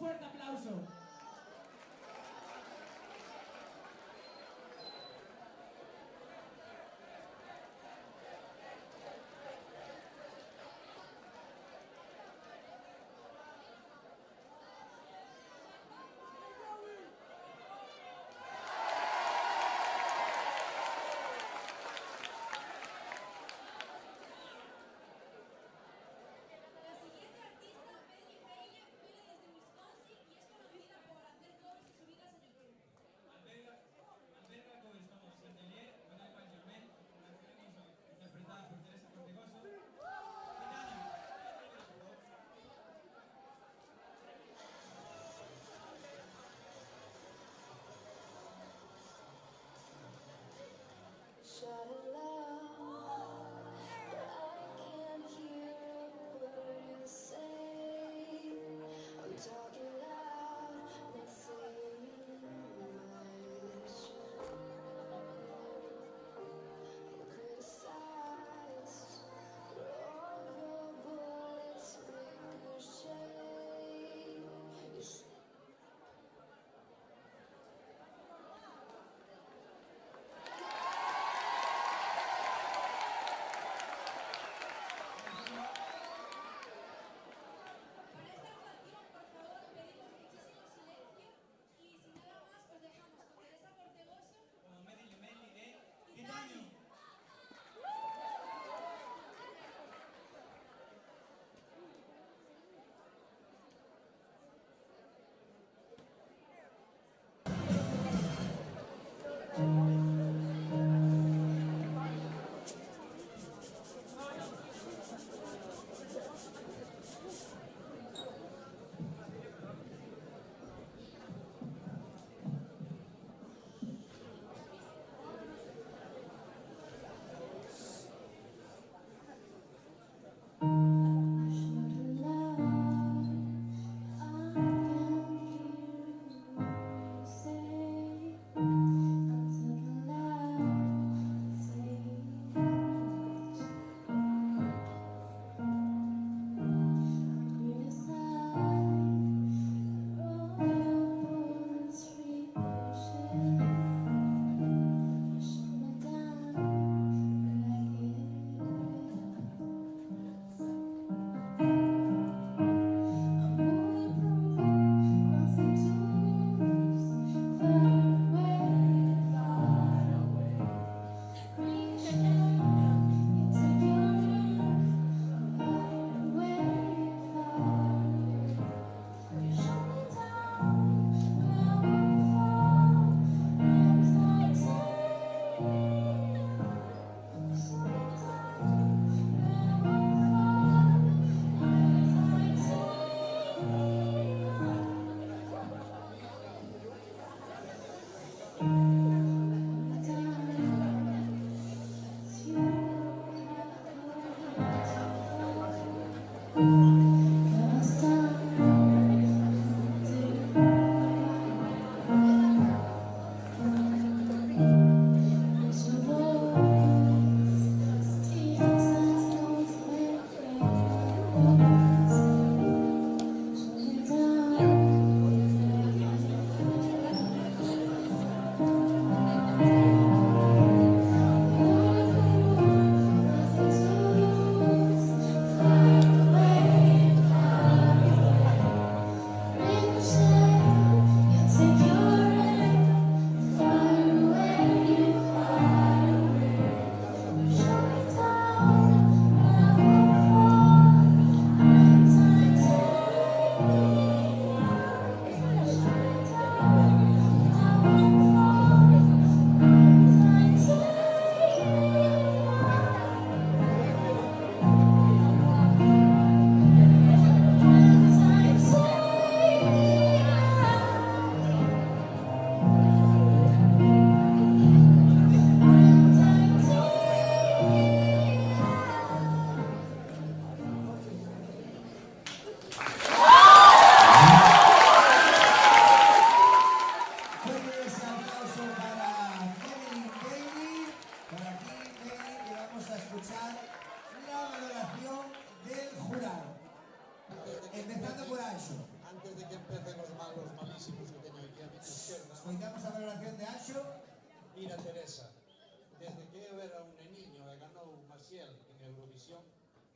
fuerte aplauso. La siguiente artista, Betty Page, viene desde Wisconsin y es conocida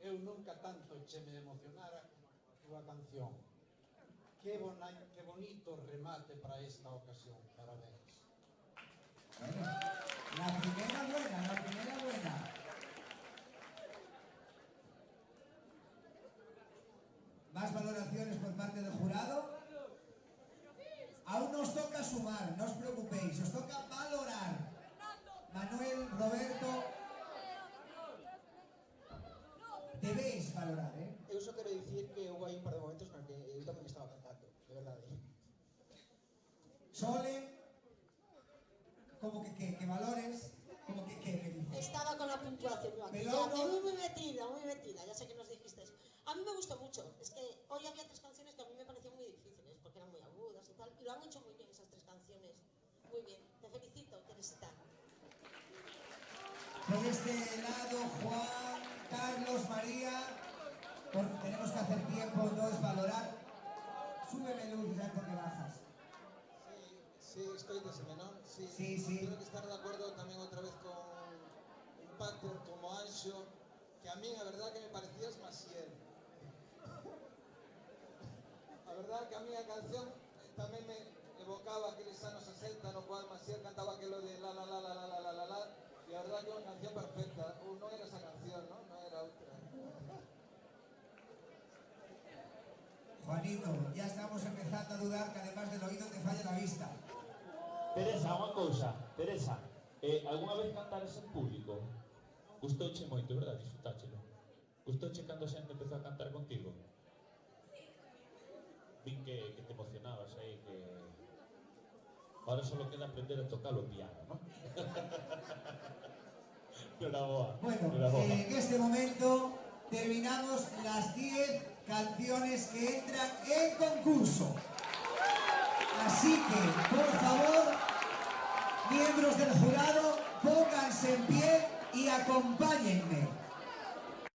eu nunca tanto che me emocionara túa canción. Que bonito remate para esta ocasión. Parabéns. Bueno, la primera buena. ¿Más valoraciones por parte del jurado? Aún nos toca sumar, no os preocupéis, os toca valorar. Manuel, Roberto, debéis valorar, ¿eh? Eu só quero dicir que houve aí un par de momentos nos que eu tamén estaba cantando, de verdade. Sole, como que valores, como que dices. Estaba con la puntuación, muy metida, ya sé que nos dijiste. A mí me gustó mucho, es que hoy había 3 canciones que a mí me parecían muy difíciles, porque eran muy agudas y tal, y lo han hecho muy bien esas 3 canciones. Muy bien, te felicito, Teresita. Por este lado, Juan, Carlos, María, tenemos que hacer tiempo, no es valorar. Súbeme luz, ya porque bajas. Sí, escoíteseme, non? Sí. Sí. Tengo que estar de acordo tamén outra vez con un Pater como Anxo, que a min a verdad que me parecías Maciel. A verdad que a miña canción tamén me evocaba aqueles anos 60 no cual Maciel cantaba aquelo de la la la la la la la la la, e a verdad que é unha canción perfecta. Non era esa canción, non? Non era outra. Juanito, ya estamos empezando a dudar que además del oído te falla la vista. Teresa, unha cousa, Teresa, alguna vez cantares en público? Gustouche moito, verdad? Disfrutáchelo. Gustouche cando a xente empezou a cantar contigo? Vin que te emocionabas aí, que... Ahora solo queda aprender a tocar o piano, ¿no? Bueno, en este momento terminamos las 10 canciones que entran en concurso. Así que, por favor, miembros del jurado, pónganse en pie y acompáñenme.